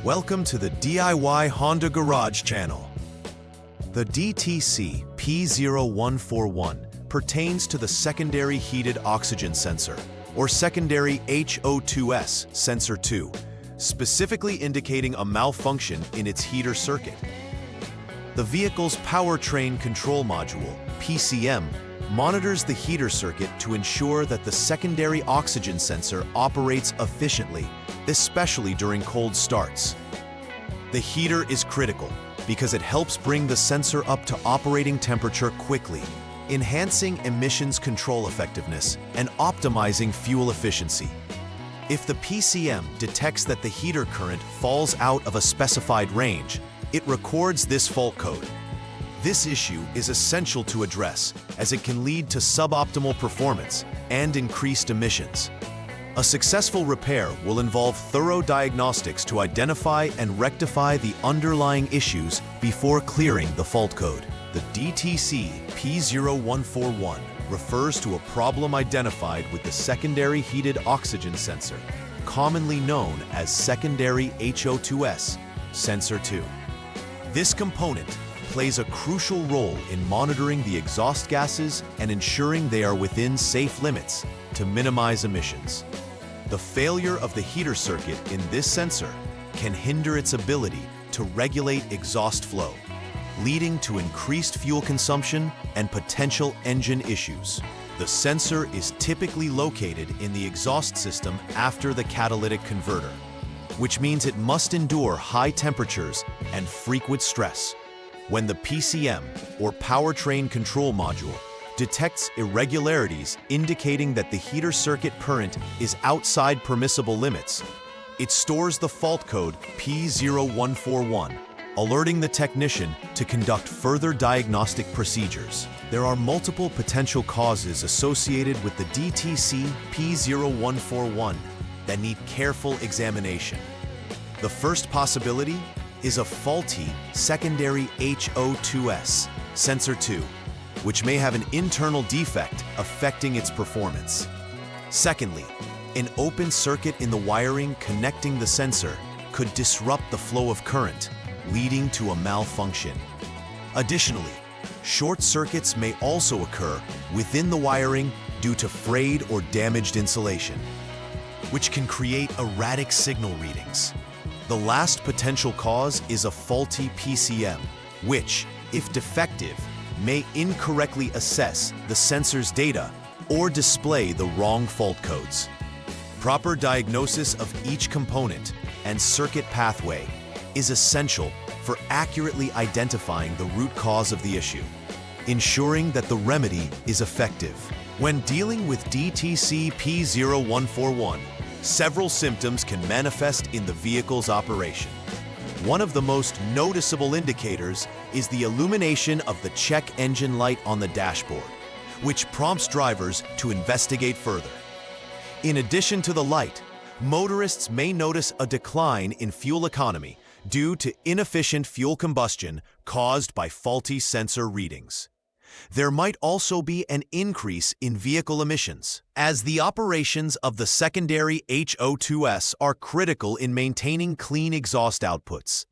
Welcome to the DIY Honda Garage channel. The DTC P0141 pertains to the secondary heated oxygen sensor, or secondary HO2S sensor 2, specifically indicating a malfunction in its heater circuit. The vehicle's powertrain control module, PCM, monitors the heater circuit to ensure that the secondary oxygen sensor operates efficiently, especially during cold starts. The heater is critical because it helps bring the sensor up to operating temperature quickly, enhancing emissions control effectiveness and optimizing fuel efficiency. If the PCM detects that the heater current falls out of a specified range, it records this fault code. This issue is essential to address as it can lead to suboptimal performance and increased emissions. A successful repair will involve thorough diagnostics to identify and rectify the underlying issues before clearing the fault code. The DTC P0141 refers to a problem identified with the secondary heated oxygen sensor, commonly known as secondary HO2S sensor 2. This component plays a crucial role in monitoring the exhaust gases and ensuring they are within safe limits to minimize emissions. The failure of the heater circuit in this sensor can hinder its ability to regulate exhaust flow, leading to increased fuel consumption and potential engine issues. The sensor is typically located in the exhaust system after the catalytic converter, which means it must endure high temperatures and frequent stress. When the PCM, or powertrain control module, detects irregularities indicating that the heater circuit current is outside permissible limits, it stores the fault code P0141, alerting the technician to conduct further diagnostic procedures. There are multiple potential causes associated with the DTC P0141 that need careful examination. The first possibility is a faulty secondary HO2S sensor 2, which may have an internal defect affecting its performance. Secondly, an open circuit in the wiring connecting the sensor could disrupt the flow of current, leading to a malfunction. Additionally, short circuits may also occur within the wiring due to frayed or damaged insulation, which can create erratic signal readings. The last potential cause is a faulty PCM, which, if defective, may incorrectly assess the sensor's data or display the wrong fault codes. Proper diagnosis of each component and circuit pathway is essential for accurately identifying the root cause of the issue, ensuring that the remedy is effective. When dealing with DTC P0141, several symptoms can manifest in the vehicle's operation. One of the most noticeable indicators is the illumination of the check engine light on the dashboard, which prompts drivers to investigate further. In addition to the light, motorists may notice a decline in fuel economy due to inefficient fuel combustion caused by faulty sensor readings. There might also be an increase in vehicle emissions, as the operations of the secondary HO2S are critical in maintaining clean exhaust outputs.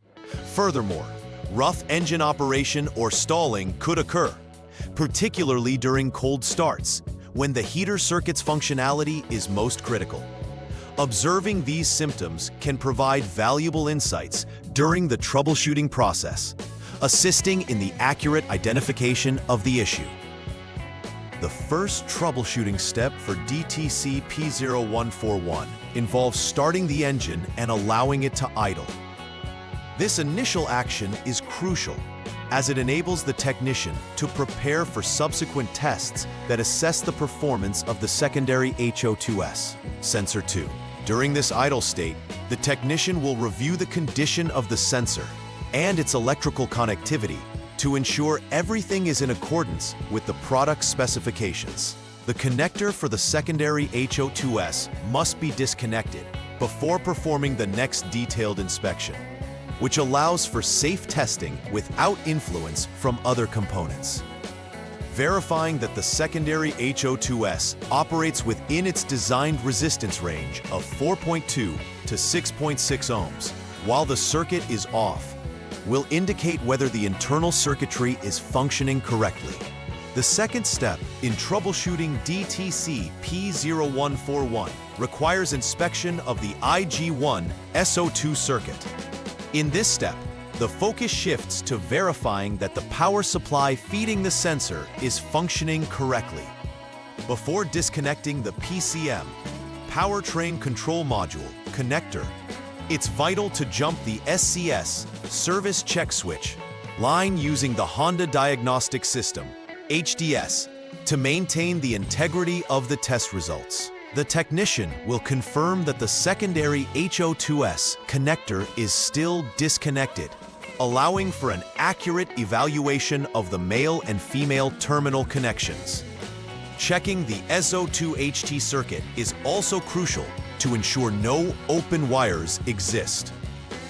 Furthermore, rough engine operation or stalling could occur, particularly during cold starts, when the heater circuit's functionality is most critical. Observing these symptoms can provide valuable insights during the troubleshooting process, assisting in the accurate identification of the issue. The first troubleshooting step for DTC P0141 involves starting the engine and allowing it to idle. This initial action is crucial, as it enables the technician to prepare for subsequent tests that assess the performance of the secondary HO2S sensor 2. During this idle state, the technician will review the condition of the sensor and its electrical connectivity to ensure everything is in accordance with the product specifications. The connector for the secondary HO2S must be disconnected before performing the next detailed inspection, which allows for safe testing without influence from other components. Verifying that the secondary HO2S operates within its designed resistance range of 4.2 to 6.6 ohms while the circuit is off, will indicate whether the internal circuitry is functioning correctly. The second step in troubleshooting DTC P0141 requires inspection of the IG1 SO2 circuit. In this step, the focus shifts to verifying that the power supply feeding the sensor is functioning correctly. Before disconnecting the PCM, Powertrain Control Module, connector, it's vital to jump the SCS, Service Check Switch, line using the Honda Diagnostic System, HDS, to maintain the integrity of the test results. The technician will confirm that the secondary HO2S connector is still disconnected, allowing for an accurate evaluation of the male and female terminal connections. Checking the SO2HT circuit is also crucial to ensure no open wires exist.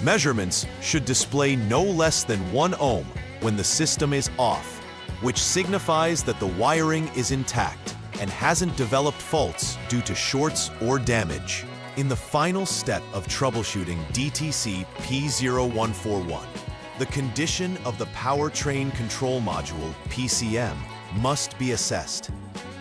Measurements should display no less than 1 ohm when the system is off, which signifies that the wiring is intact and hasn't developed faults due to shorts or damage. In the final step of troubleshooting DTC P0141, the condition of the Powertrain Control Module, PCM, must be assessed.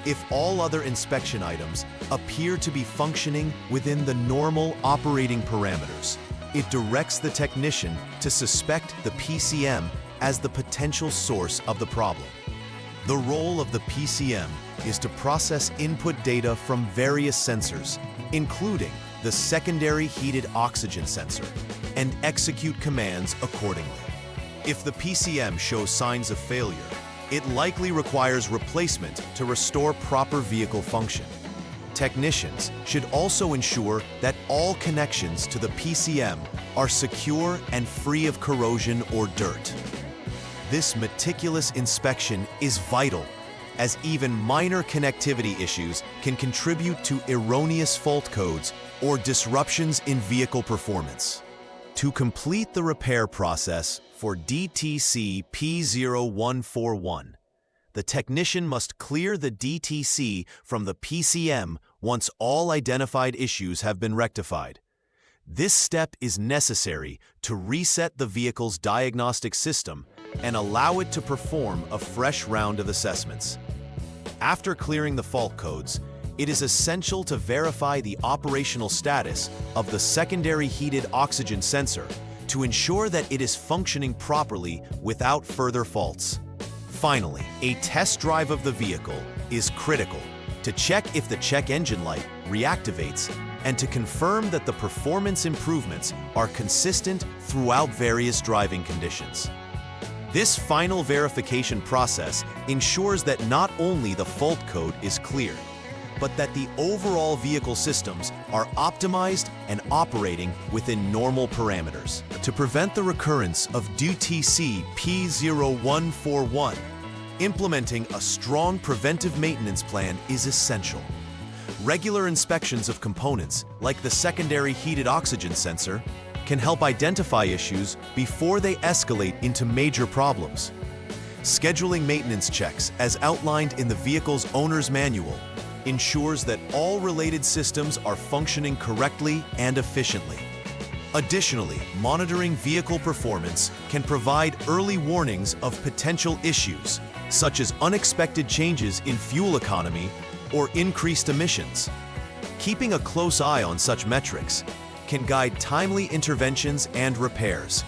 If all other inspection items appear to be functioning within the normal operating parameters, it directs the technician to suspect the PCM as the potential source of the problem. The role of the PCM is to process input data from various sensors, including the secondary heated oxygen sensor, and execute commands accordingly. If the PCM shows signs of failure, it likely requires replacement to restore proper vehicle function. Technicians should also ensure that all connections to the PCM are secure and free of corrosion or dirt. This meticulous inspection is vital, as even minor connectivity issues can contribute to erroneous fault codes or disruptions in vehicle performance. To complete the repair process for DTC P0141, the technician must clear the DTC from the PCM once all identified issues have been rectified. This step is necessary to reset the vehicle's diagnostic system and allow it to perform a fresh round of assessments. After clearing the fault codes, it is essential to verify the operational status of the secondary heated oxygen sensor to ensure that it is functioning properly without further faults. Finally, a test drive of the vehicle is critical to check if the check engine light reactivates and to confirm that the performance improvements are consistent throughout various driving conditions. This final verification process ensures that not only the fault code is clear, but that the overall vehicle systems are optimized and operating within normal parameters. To prevent the recurrence of DTC P0141, implementing a strong preventive maintenance plan is essential. Regular inspections of components, like the secondary heated oxygen sensor, can help identify issues before they escalate into major problems. Scheduling maintenance checks, as outlined in the vehicle's owner's manual, ensures that all related systems are functioning correctly and efficiently. Additionally, monitoring vehicle performance can provide early warnings of potential issues, such as unexpected changes in fuel economy or increased emissions. Keeping a close eye on such metrics can guide timely interventions and repairs,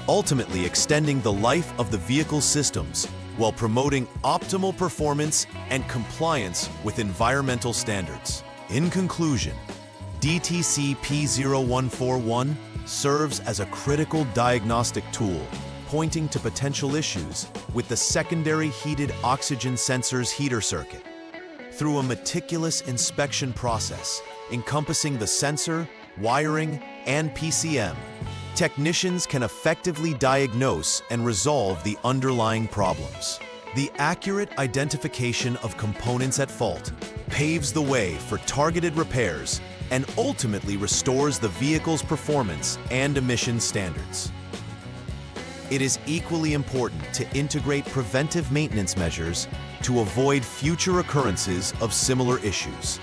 ultimately extending the life of the vehicle's systems while promoting optimal performance and compliance with environmental standards. In conclusion, DTC P0141 serves as a critical diagnostic tool, pointing to potential issues with the secondary heated oxygen sensor's heater circuit. Through a meticulous inspection process encompassing the sensor, wiring, and PCM, technicians can effectively diagnose and resolve the underlying problems. The accurate identification of components at fault paves the way for targeted repairs and ultimately restores the vehicle's performance and emission standards. It is equally important to integrate preventive maintenance measures to avoid future occurrences of similar issues.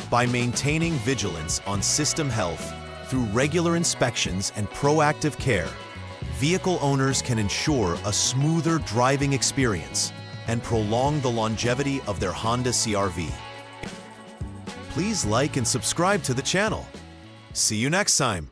By maintaining vigilance on system health, Through regular inspections and proactive care, vehicle owners can ensure a smoother driving experience and prolong the longevity of their Honda CR-V. Please like and subscribe to the channel. See you next time.